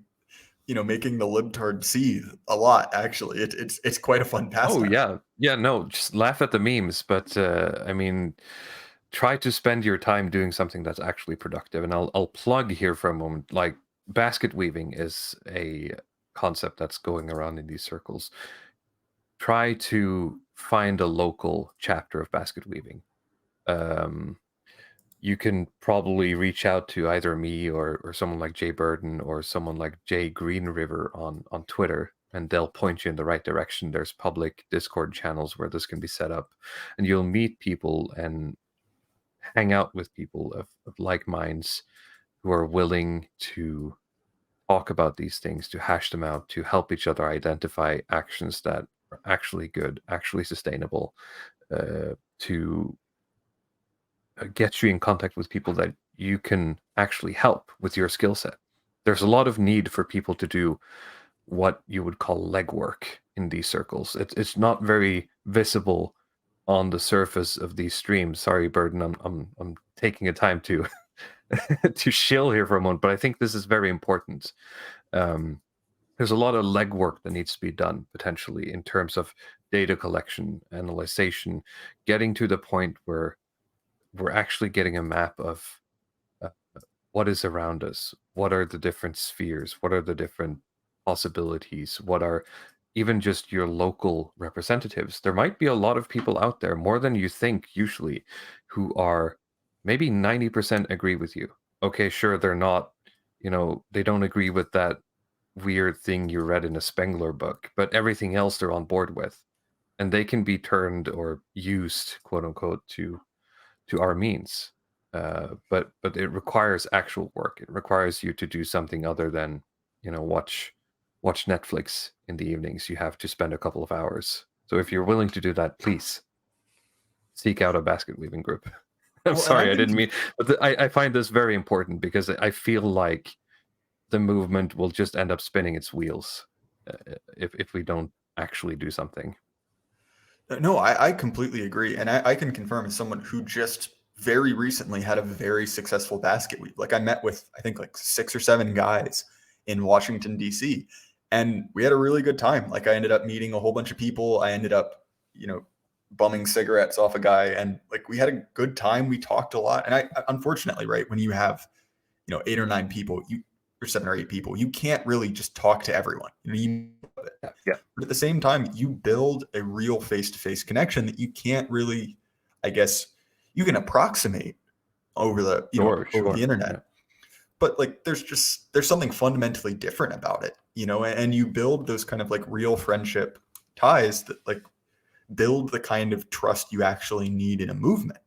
the libtard seethe a lot. Actually, it's quite a fun pastime. Oh yeah, no, just laugh at the memes, but I mean, try to spend your time doing something that's actually productive. And I'll plug here for a moment, like basket weaving is a concept that's going around in these circles. Try to find a local chapter of basket weaving. You can probably reach out to either me or someone like Jay Burden or someone like Jay Green River on Twitter. and they'll point you in the right direction. There's public Discord channels where this can be set up, and you'll meet people and hang out with people of like minds who are willing to talk about these things, to hash them out, to help each other identify actions that are actually good, actually sustainable, to get you in contact with people that you can actually help with your skill set. There's a lot of need for people to do what you would call legwork in these circles. It's not very visible on the surface of these streams. Sorry, Burden, I'm taking a time to to chill here for a moment, but I think this is very important. There's a lot of legwork that needs to be done potentially in terms of data collection, analyzation, getting to the point where we're actually getting a map of what is around us, what are the different spheres, what are the different possibilities, what are even just your local representatives. There might be a lot of people out there, more than you think usually, who are maybe 90% agree with you. Okay, sure, they're not, they don't agree with that weird thing you read in a Spengler book, but everything else they're on board with. And they can be turned or used, quote unquote, to our means. But it requires actual work. It requires you to do something other than, watch Netflix in the evenings. You have to spend a couple of hours. So if you're willing to do that, please seek out a basket weaving group. I'm sorry, I didn't mean, but I find this very important because I feel like the movement will just end up spinning its wheels if we don't actually do something. No, I completely agree. And I can confirm as someone who just very recently had a very successful basket week. Like I met with, I think like 6 or 7 guys in Washington, D.C. And we had a really good time. Like I ended up meeting a whole bunch of people. I ended up, bumming cigarettes off a guy. And like we had a good time. We talked a lot. And I unfortunately, right, when you have, 8 or 9 people, or 7 or 8 people, you can't really just talk to everyone. Yeah. But at the same time, you build a real face-to-face connection that you can't really, I guess, you can approximate over the over the internet. Yeah. But like there's something fundamentally different about it, and you build those kind of like real friendship ties that like build the kind of trust you actually need in a movement.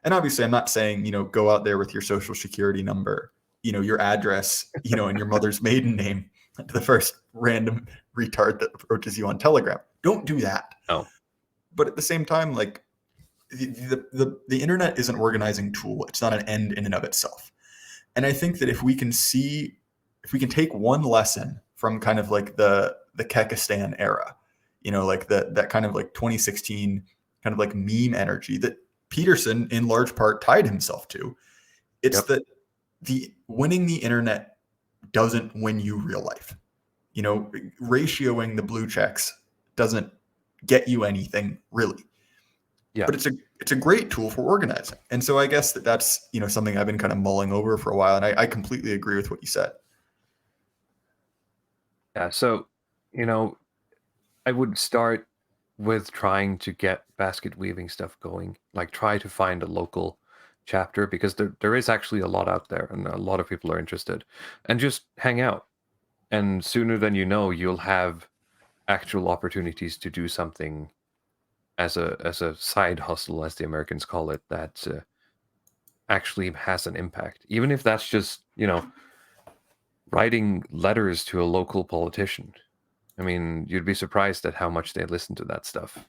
And obviously I'm not saying, go out there with your social security number, your address, and your mother's maiden name to the first random retard that approaches you on Telegram. Don't do that. Oh. But at the same time, like the internet is an organizing tool. It's not an end in and of itself. And I think that if we can take one lesson from kind of like the Kekistan era, like that kind of like 2016 kind of like meme energy that Peterson in large part tied himself to, it's that the winning the internet doesn't win you real life. Ratioing the blue checks doesn't get you anything really. Yeah. But it's a great tool for organizing. And so I guess that's, something I've been kind of mulling over for a while. And I completely agree with what you said. Yeah. So, I would start with trying to get basket weaving stuff going, like try to find a local chapter, because there is actually a lot out there and a lot of people are interested, and just hang out. And sooner than you know, you'll have actual opportunities to do something as a side hustle, as the Americans call it, that actually has an impact. Even if that's just, writing letters to a local politician. I mean, you'd be surprised at how much they listen to that stuff.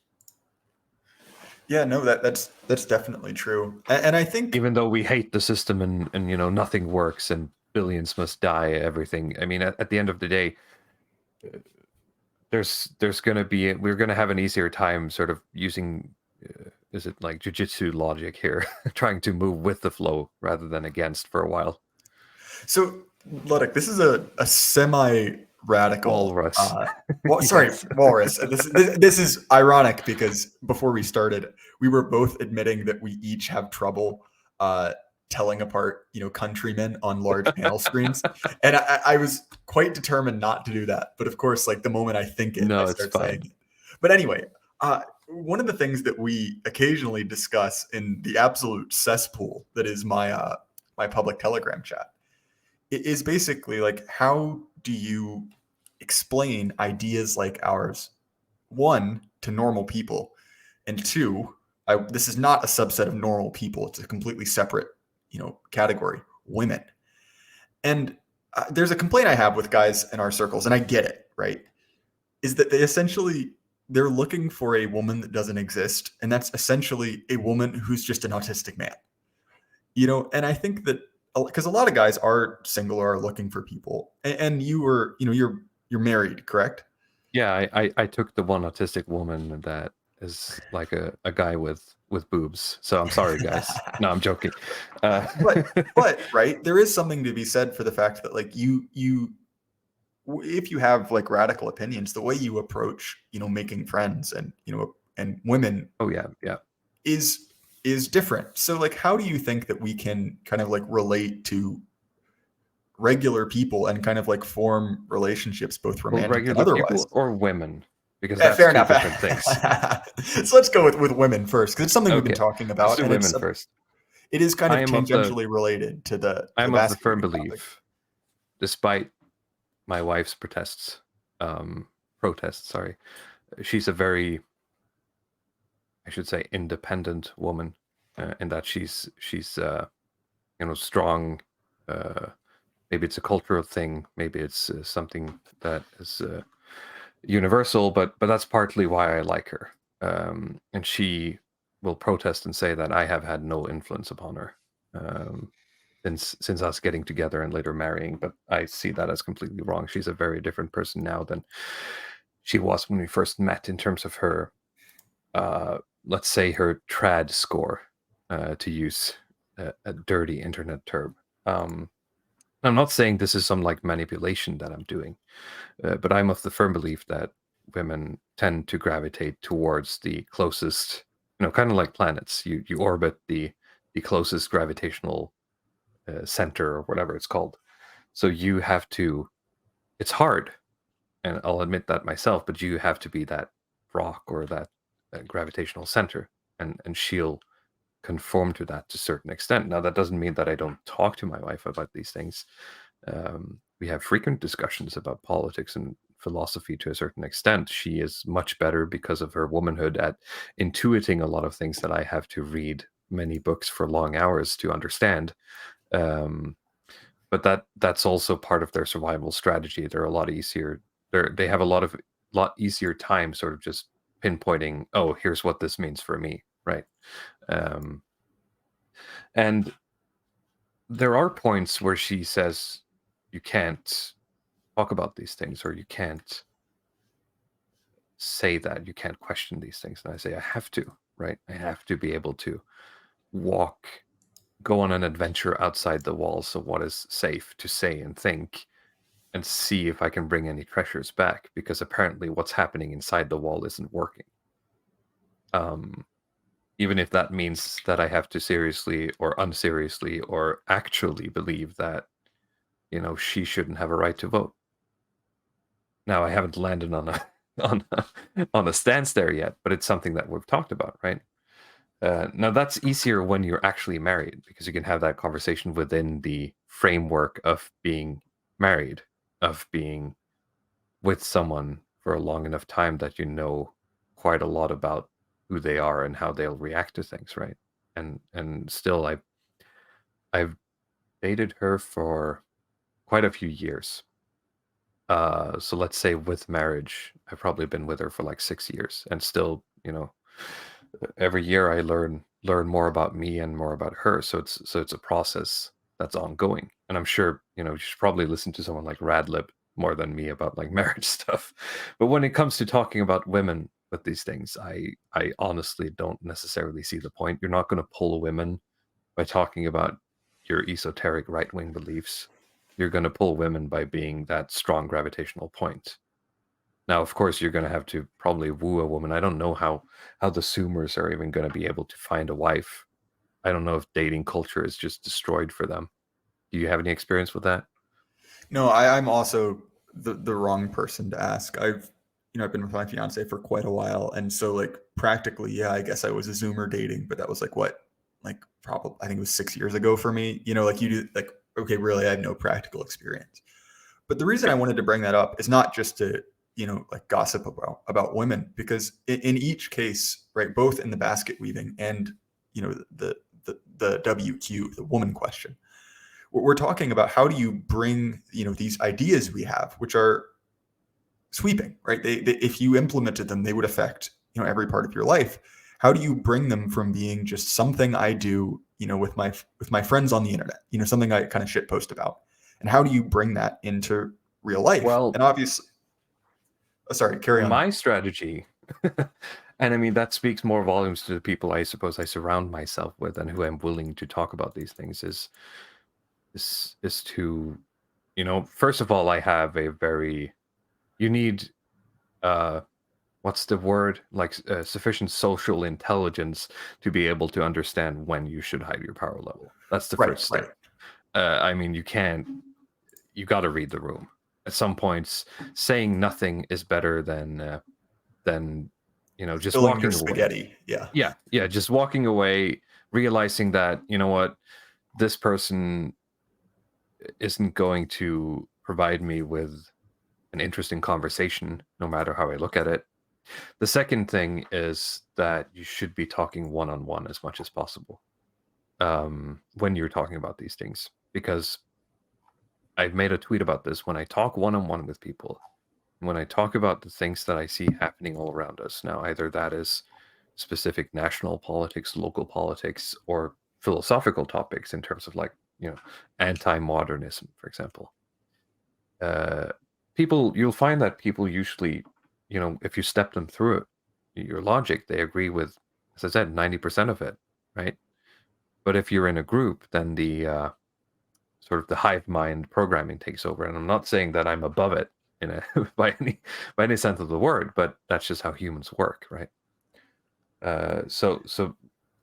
Yeah, no, that's definitely true. And I think even though we hate the system and nothing works and billions must die, everything. I mean, at the end of the day, there's we're going to have an easier time sort of using, is it like jujitsu logic here, trying to move with the flow rather than against for a while. So, Ludwig, this is a semi-radical Walrus. Sorry, Walrus. This is ironic because before we started, we were both admitting that we each have trouble telling apart, countrymen on large panel screens, and I was quite determined not to do that. But of course, like the moment I think it, I start saying it. But anyway, one of the things that we occasionally discuss in the absolute cesspool that is my my public Telegram chat is basically like, how do you explain ideas like ours, one, to normal people, and two, this is not a subset of normal people. It's a completely separate, category, women. And there's a complaint I have with guys in our circles, and I get it, right? Is that they're looking for a woman that doesn't exist, and that's essentially a woman who's just an autistic man. And I think that because a lot of guys are single or are looking for people, and you're married, correct? Yeah, I took the one autistic woman that is like a guy with boobs. So I'm sorry, guys. No, I'm joking. But right, there is something to be said for the fact that like you if you have like radical opinions, the way you approach making friends and women Oh yeah. is different. So like, how do you think that we can kind of like relate to regular people and kind of like form relationships, both Well, romantic and regular otherwise? people or women, because that's Fair two enough. different things. So let's go with women first, because it's something we've been Okay, talking let's about, do and women first. it is kind I of am of the tangentially related to the I'm of the firm masculinity topic. belief, despite my wife's protests, sorry, she's a very, I should say, independent woman, in that she's strong. Maybe it's a cultural thing. Maybe it's something that is universal. But that's partly why I like her. And she will protest and say that I have had no influence upon her, since us getting together and later marrying. But I see that as completely wrong. She's a very different person now than she was when we first met, in terms of her, let's say, her trad score, to use a dirty internet term. I'm not saying this is some like manipulation that I'm doing, but I'm of the firm belief that women tend to gravitate towards the closest, kind of like planets. You orbit the closest gravitational center, or whatever it's called. So you have to. It's hard, and I'll admit that myself. But you have to be that rock, or that gravitational center, and she'll conform to that to a certain extent. Now, that doesn't mean that I don't talk to my wife about these things. We have frequent discussions about politics and philosophy to a certain extent. She is much better, because of her womanhood, at intuiting a lot of things that I have to read many books for long hours to understand. But that's also part of their survival strategy. They're a lot easier. They have a lot easier time sort of just pinpointing, oh, here's what this means for me, right? And there are points where she says you can't talk about these things, or you can't say that, you can't question these things. And I say I have to, right? I have to be able to go on an adventure outside the walls of what is safe to say and think, and see if I can bring any treasures back, because apparently what's happening inside the wall isn't working. Even if that means that I have to seriously or unseriously or actually believe that, she shouldn't have a right to vote. Now, I haven't landed on a on a stance there yet, but it's something that we've talked about, right? Now, that's easier when you're actually married, because you can have that conversation within the framework of being married, of being with someone for a long enough time that you know quite a lot about who they are and how they'll react to things, right? And still, I've dated her for quite a few years. So let's say with marriage, I've probably been with her for like 6 years, and still, every year I learn more about me and more about her. So it's a process that's ongoing. And I'm sure, you should probably listen to someone like Radlib more than me about like marriage stuff. But when it comes to talking about women with these things, I honestly don't necessarily see the point. You're not going to pull women by talking about your esoteric right-wing beliefs. You're going to pull women by being that strong gravitational point. Now, of course, you're going to have to probably woo a woman. I don't know how the Zoomers are even going to be able to find a wife. I don't know if dating culture is just destroyed for them. Do you have any experience with that? No, I'm also the wrong person to ask. I've been with my fiance for quite a while, and so like practically, yeah, I guess I was a Zoomer dating, but that was like what, like probably I think it was 6 years ago for me. Like you do, like okay, really, I have no practical experience. But the reason I wanted to bring that up is not just to, like gossip about women, because in each case, right, both in the basket weaving and, the WQ, the woman question, we're talking about how do you bring, these ideas we have, which are sweeping, right? They if you implemented them, they would affect, every part of your life. How do you bring them from being just something I do, with my friends on the internet, something I kind of shit post about, and how do you bring that into real life? Well, and obviously, sorry, carry on. my strategy, and I mean that speaks more volumes to the people I suppose I surround myself with and who I'm willing to talk about these things, is to, first of all, I have a very, you need what's the word, like sufficient social intelligence to be able to understand when you should hide your power level. That's the first step. I mean, you got to read the room. At some points, saying nothing is better than just Spilling walking your away. spaghetti. Yeah, just walking away, realizing that, what, this person isn't going to provide me with an interesting conversation, no matter how I look at it. The second thing is that you should be talking one-on-one as much as possible when you're talking about these things, because I've made a tweet about this. When I talk one-on-one with people, when I talk about the things that I see happening all around us now, either that is specific national politics, local politics, or philosophical topics in terms of, like, anti-modernism, for example. You'll find that people usually, if you step them through it, your logic, they agree with, as I said, 90% of it, right? But if you're in a group, then the sort of the hive mind programming takes over. And I'm not saying that I'm above it by any sense of the word, but that's just how humans work, right? So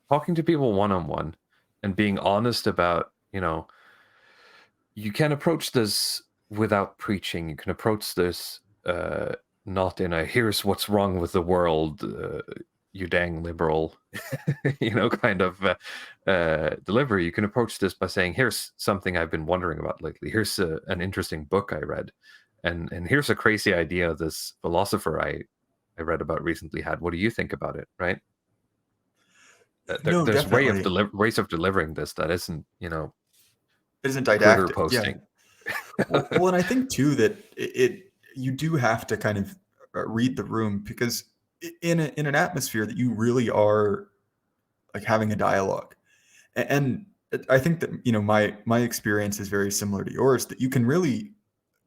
talking to people one-on-one and being honest about, you can approach this without preaching. You can approach this not in a "here's what's wrong with the world, you dang liberal," kind of delivery. You can approach this by saying, "Here's something I've been wondering about lately. Here's an interesting book I read, and here's a crazy idea this philosopher I read about recently had. What do you think about it?" Right? No, there's definitely. ways of delivering this that isn't, It isn't Twitter didactic. posting. Well, and I think too that you do have to kind of read the room, because in an atmosphere that you really are like having a dialogue, and I think that my experience is very similar to yours, that you can really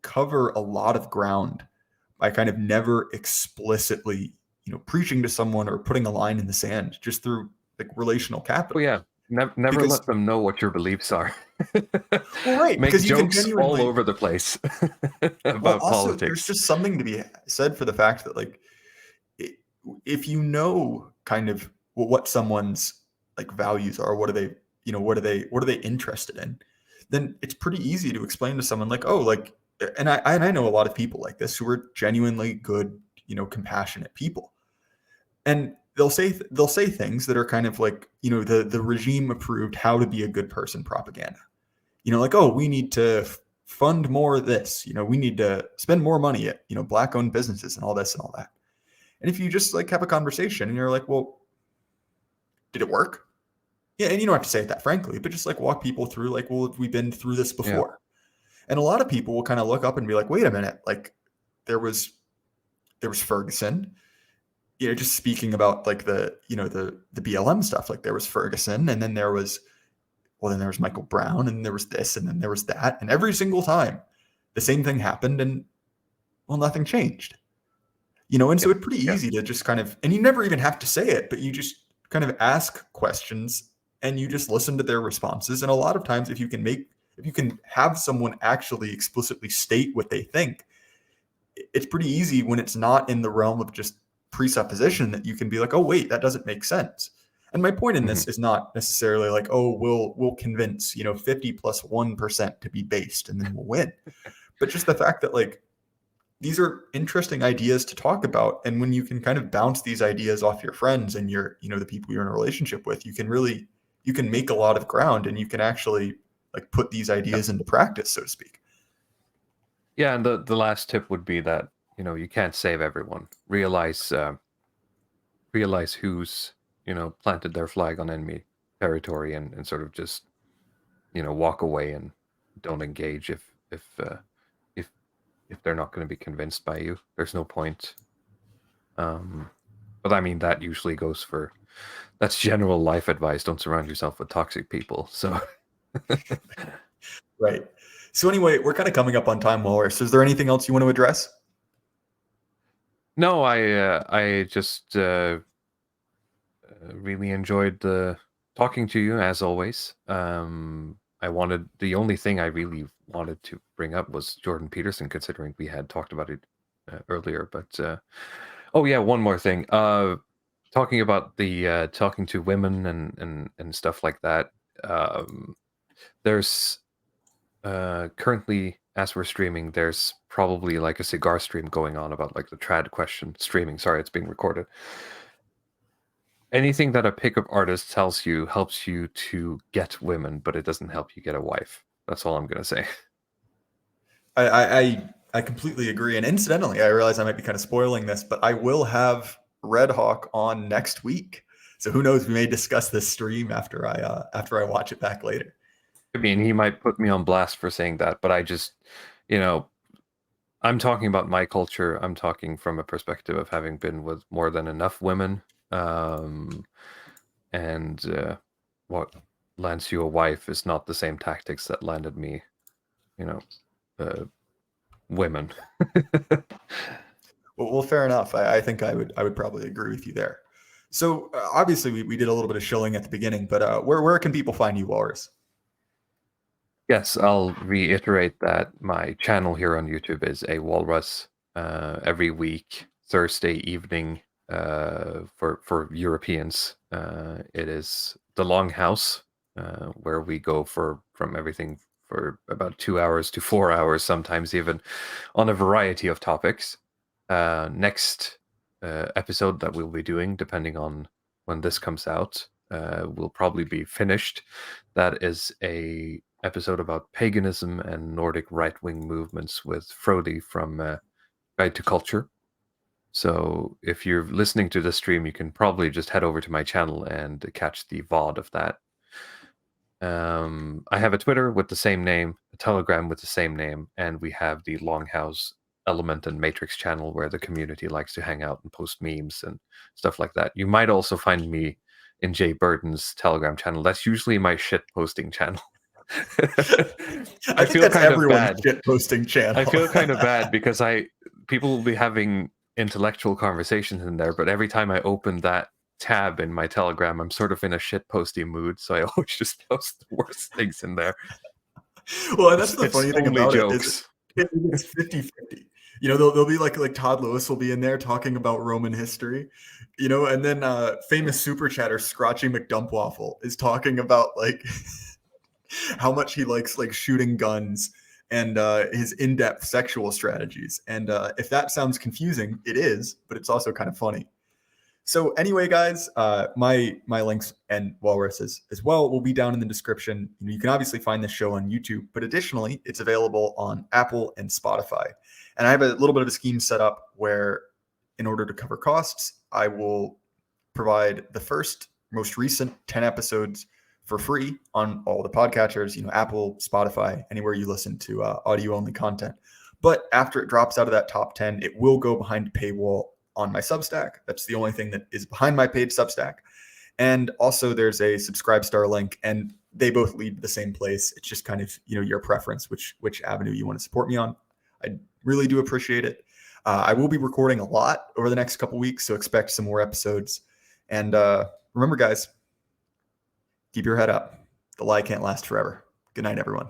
cover a lot of ground by kind of never explicitly preaching to someone or putting a line in the sand, just through like relational capital. Well, yeah, never Because let them know what your beliefs are. well, right, Make because you can jokes all genuinely over the place well, about also there's politics. just something to be said for the fact that, like, if you know kind of what someone's like values are, what are they, what are they interested in, then it's pretty easy to explain to someone like, oh, like, and I know a lot of people like this who are genuinely good, compassionate people, and they'll say things that are kind of like, the regime approved how to be a good person propaganda, like, oh, we need to fund more of this, we need to spend more money at, black owned businesses and all this and all that. And if you just like have a conversation and you're like, well, did it work? Yeah. And you don't have to say it that frankly, but just like walk people through, like, well, have we been through this before? And a lot of people will kind of look up and be like, wait a minute, like there was Ferguson, just speaking about like the BLM stuff, like there was Ferguson, and then there was Michael Brown, and there was this, and then there was that. And every single time the same thing happened, and well, nothing changed. And so it's pretty easy to just kind of, and you never even have to say it, but you just kind of ask questions and you just listen to their responses. And a lot of times, if you can have someone actually explicitly state what they think, it's pretty easy when it's not in the realm of just presupposition, that you can be like, oh, wait, that doesn't make sense. And my point in this is not necessarily like, oh, we'll convince, 50 plus 1% to be based and then we'll win. But just the fact that, like, these are interesting ideas to talk about. And when you can kind of bounce these ideas off your friends and the people you're in a relationship with, you can make a lot of ground, and you can actually like put these ideas into practice, so to speak. Yeah, and the last tip would be that, you know, you can't save everyone. Realize who's, you know, planted their flag on enemy territory, and sort of just, you know, walk away and don't engage if if they're not going to be convinced by you. There's no point. But I mean, that usually goes for, that's general life advice. Don't surround yourself with toxic people. So Right. So anyway, we're kind of coming up on time, Walrus. Is there anything else you want to address? no, I just really enjoyed talking to you as always. The only thing I really wanted to bring up was Jordan Peterson, considering we had talked about it earlier. But oh yeah, one more thing. Talking about the talking to women and stuff like that. There's currently, as we're streaming, there's probably like a cigar stream going on about like the trad question streaming. Sorry, it's being recorded. Anything that a pickup artist tells you helps you to get women, but it doesn't help you get a wife. That's all I'm gonna say. I completely agree. And incidentally, I realize I might be kind of spoiling this, but I will have Red Hawk on next week. So who knows? We may discuss this stream after I watch it back later. I mean, he might put me on blast for saying that, but I just, you know, I'm talking about my culture. I'm talking from a perspective of having been with more than enough women. And what lands you a wife is not the same tactics that landed me, you know, women. Well, fair enough. I think I would probably agree with you there. So obviously we did a little bit of shilling at the beginning, but where can people find you, Walrus? Yes, I'll reiterate that my channel here on YouTube is a Walrus. Every week, Thursday evening, for Europeans, it is the Longhouse, where we go from everything for about 2 hours to 4 hours, sometimes even, on a variety of topics. Next episode that we'll be doing, depending on when this comes out, will probably be finished. That is a episode about paganism and Nordic right-wing movements with Frody from Guide to Culture. So if you're listening to this stream, you can probably just head over to my channel and catch the VOD of that. I have a Twitter with the same name, a Telegram with the same name, and we have the Longhouse Element and Matrix channel where the community likes to hang out and post memes and stuff like that. You might also find me in Jay Burton's Telegram channel. That's usually my shit posting channel. I feel that's kind everyone's of bad. Shit posting channel. I feel kind of bad because people will be having intellectual conversations in there, but every time I open that tab in my Telegram, I'm sort of in a shit posty mood, so I always just post the worst things in there. Well, and that's the funny thing about jokes. It's 50-50. You know, they'll be like Todd Lewis will be in there talking about Roman history, you know, and then famous super chatter Scrotchy McDumpwaffle is talking about like how much he likes like shooting guns and his in-depth sexual strategies. And if that sounds confusing, it is, but it's also kind of funny. So anyway, guys, my links and Walrus's as well will be down in the description. You can obviously find this show on YouTube, but additionally, it's available on Apple and Spotify. And I have a little bit of a scheme set up where, in order to cover costs, I will provide the first, most recent 10 episodes for free on all the podcatchers, you know, Apple, Spotify, anywhere you listen to audio-only content. But after it drops out of that top 10, it will go behind paywall on my Substack. That's the only thing that is behind my paid Substack. And also there's a subscribe star link, and they both lead to the same place. It's just kind of, you know, your preference, which avenue you want to support me on. I really do appreciate it. I will be recording a lot over the next couple weeks, so expect some more episodes. And remember, guys, keep your head up. The lie can't last forever. Good night, everyone.